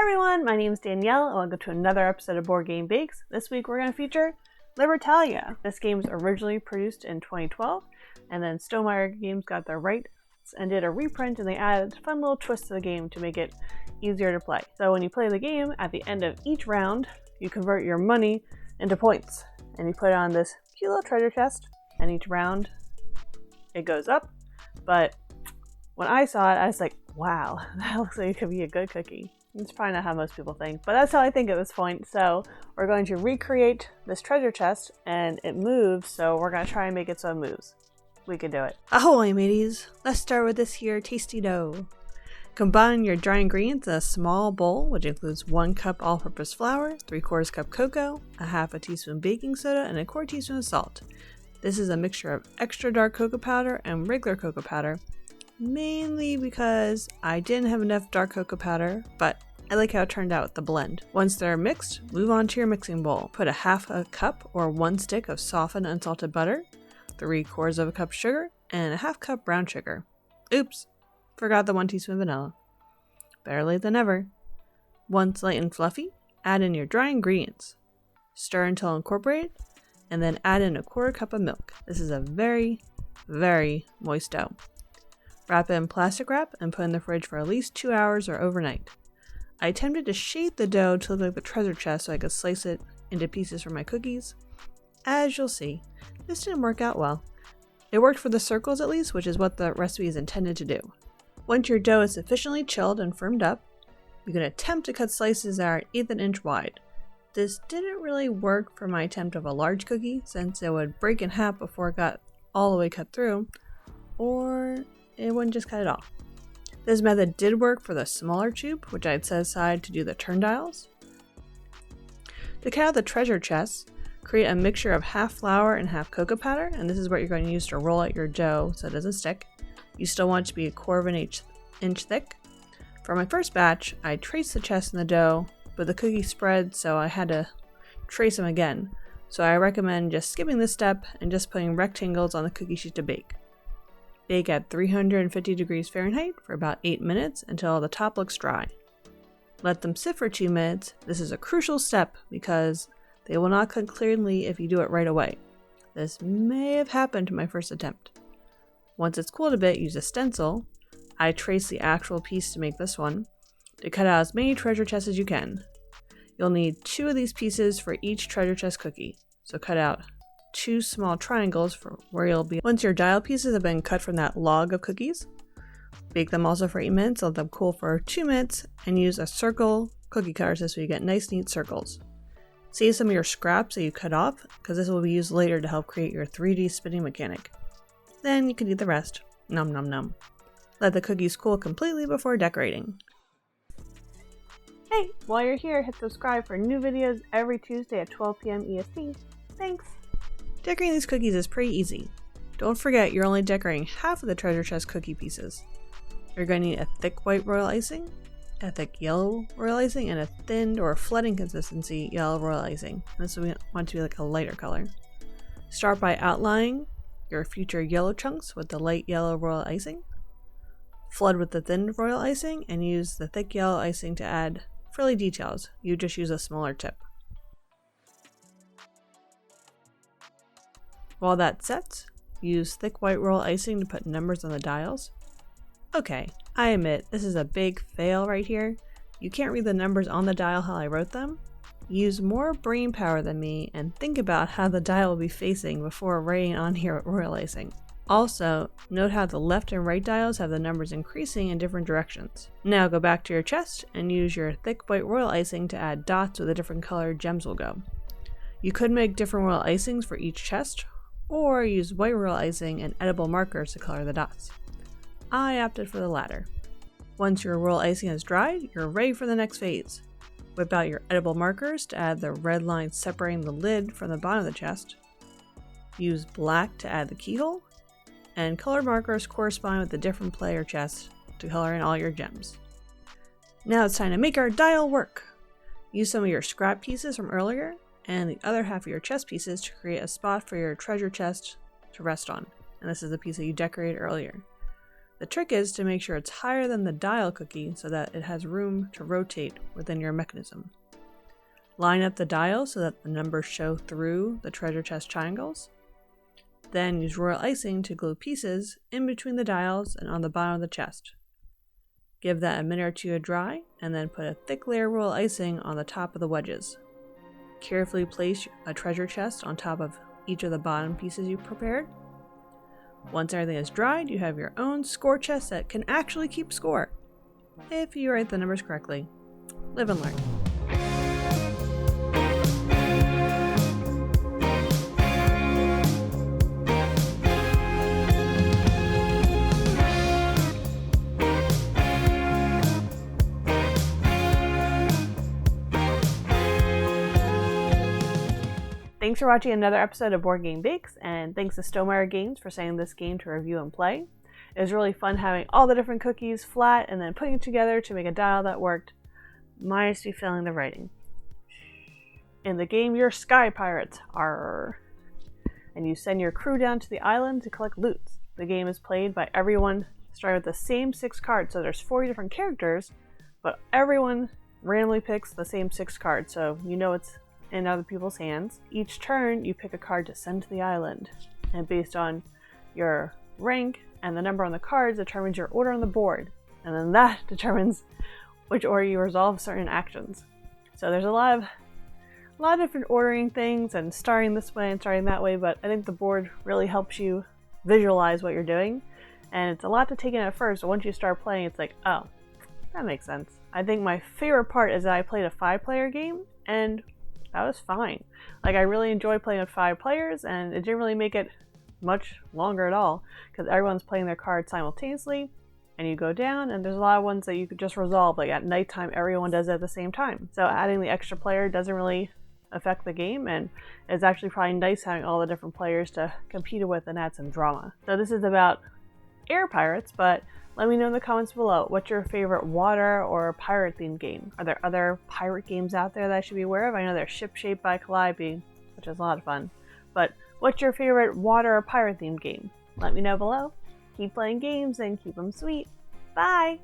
everyone, my name is Danielle and welcome to another episode of Board Game Bakes. This week we're going to feature Libertalia. This game was originally produced in 2012 and then Stonemaier Games got their rights and did a reprint, and they added a fun little twist to the game to make it easier to play. So when you play the game, at the end of each round, you convert your money into points and you put it on this cute little treasure chest, and each round it goes up. But when I saw it, I was like, wow, that looks like it could be a good cookie. It's probably not how most people think, but that's how I think at this point. So we're going to recreate this treasure chest, and it moves, so we're going to try and make it so it moves. We can do it. Ahoy, mateys! Let's start with this here tasty dough. Combine your dry ingredients in a small bowl, which includes 1 cup all-purpose flour, 3/4 cup cocoa, a half a teaspoon baking soda, and a 1/4 teaspoon of salt. This is a mixture of extra dark cocoa powder and regular cocoa powder, mainly because I didn't have enough dark cocoa powder, but I like how it turned out with the blend. Once they're mixed, move on to your mixing bowl. Put a half a cup or 1 stick of softened unsalted butter, 3/4 cup sugar, and a half cup brown sugar. Oops, forgot the 1 teaspoon vanilla. Better late than never. Once light and fluffy, add in your dry ingredients. Stir until incorporated, and then add in a 1/4 cup of milk. This is a very, very moist dough. Wrap it in plastic wrap and put in the fridge for at least 2 hours or overnight. I attempted to shape the dough to look like the treasure chest so I could slice it into pieces for my cookies. As you'll see, this didn't work out well. It worked for the circles at least, which is what the recipe is intended to do. Once your dough is sufficiently chilled and firmed up, you can attempt to cut slices that are 1/8 inch wide. This didn't really work for my attempt of a large cookie, since it would break in half before it got all the way cut through, or it wouldn't just cut it off. This method did work for the smaller tube, which I had set aside to do the turn dials. To cut out the treasure chest, create a mixture of half flour and half cocoa powder, and this is what you're going to use to roll out your dough so it doesn't stick. You still want it to be 1/4 inch thick. For my first batch, I traced the chest in the dough, but the cookie spread, so I had to trace them again. So I recommend just skipping this step and just putting rectangles on the cookie sheet to bake. Bake at 350 degrees Fahrenheit for about 8 minutes until the top looks dry. Let them sit for 2 minutes. This is a crucial step because they will not cook cleanly if you do it right away. This may have happened to my first attempt. Once it's cooled a bit, use a stencil. I traced the actual piece to make this one, to cut out as many treasure chests as you can. You'll need 2 of these pieces for each treasure chest cookie, so cut out 2 small triangles for where you'll be. Once your dial pieces have been cut from that log of cookies, bake them also for 8 minutes, let them cool for 2 minutes, and use a circle cookie cutter so you get nice neat circles. Save some of your scraps that you cut off, because this will be used later to help create your 3D spinning mechanic. Then you can eat the rest. Nom nom nom. Let the cookies cool completely before decorating. Hey, while you're here, hit subscribe for new videos every Tuesday at 12 p.m. EST. Thanks! Decorating these cookies is pretty easy. Don't forget you're only decorating half of the treasure chest cookie pieces. You're going to need a thick white royal icing, a thick yellow royal icing, and a thin or flooding consistency yellow royal icing. This we want to be like a lighter color. Start by outlining your future yellow chunks with the light yellow royal icing. Flood with the thin royal icing and use the thick yellow icing to add frilly details. You just use a smaller tip. While that sets, use thick white royal icing to put numbers on the dials. Okay, I admit this is a big fail right here. You can't read the numbers on the dial how I wrote them. Use more brain power than me and think about how the dial will be facing before writing on here with royal icing. Also, note how the left and right dials have the numbers increasing in different directions. Now go back to your chest and use your thick white royal icing to add dots where the different colored gems will go. You could make different royal icings for each chest, or use white royal icing and edible markers to color the dots. I opted for the latter. Once your royal icing is dried, you're ready for the next phase. Whip out your edible markers to add the red lines separating the lid from the bottom of the chest. Use black to add the keyhole, and colored markers correspond with the different player chests to color in all your gems. Now it's time to make our dial work! Use some of your scrap pieces from earlier and the other half of your chest pieces to create a spot for your treasure chest to rest on. And this is the piece that you decorated earlier. The trick is to make sure it's higher than the dial cookie so that it has room to rotate within your mechanism. Line up the dial so that the numbers show through the treasure chest triangles. Then use royal icing to glue pieces in between the dials and on the bottom of the chest. Give that a minute or two to dry, and then put a thick layer of royal icing on the top of the wedges. Carefully place a treasure chest on top of each of the bottom pieces you prepared. Once everything is dried, you have your own score chest that can actually keep score, if you write the numbers correctly. Live and learn. Thanks for watching another episode of Board Game Bakes, and thanks to Stonemaier Games for sending this game to review and play. It was really fun having all the different cookies flat and then putting it together to make a dial that worked, minus me failing the writing. In the game, you're sky pirates, arr, and you send your crew down to the island to collect loot. The game is played by everyone starting with the same 6 cards, so there's 40 different characters, but everyone randomly picks the same 6 cards, so you know it's in other people's hands. Each turn, you pick a card to send to the island, and based on your rank and the number on the cards determines your order on the board, and then that determines which order you resolve certain actions. So there's a lot of different ordering things and starting this way and starting that way, but I think the board really helps you visualize what you're doing, and it's a lot to take in at first, but once you start playing, it's like, oh, that makes sense. I think my favorite part is that I played a 5-player game, and that was fine. Like, I really enjoyed playing with 5 players, and it didn't really make it much longer at all, because everyone's playing their cards simultaneously, and you go down, and there's a lot of ones that you could just resolve, like at nighttime, everyone does it at the same time. So adding the extra player doesn't really affect the game, and it's actually probably nice having all the different players to compete with and add some drama. So this is about air pirates, but let me know in the comments below, what's your favorite water or pirate themed game? Are there other pirate games out there that I should be aware of? I know there's Ship Shape by Calliope, which is a lot of fun, but what's your favorite water or pirate themed game? Let me know below. Keep playing games and keep them sweet. Bye!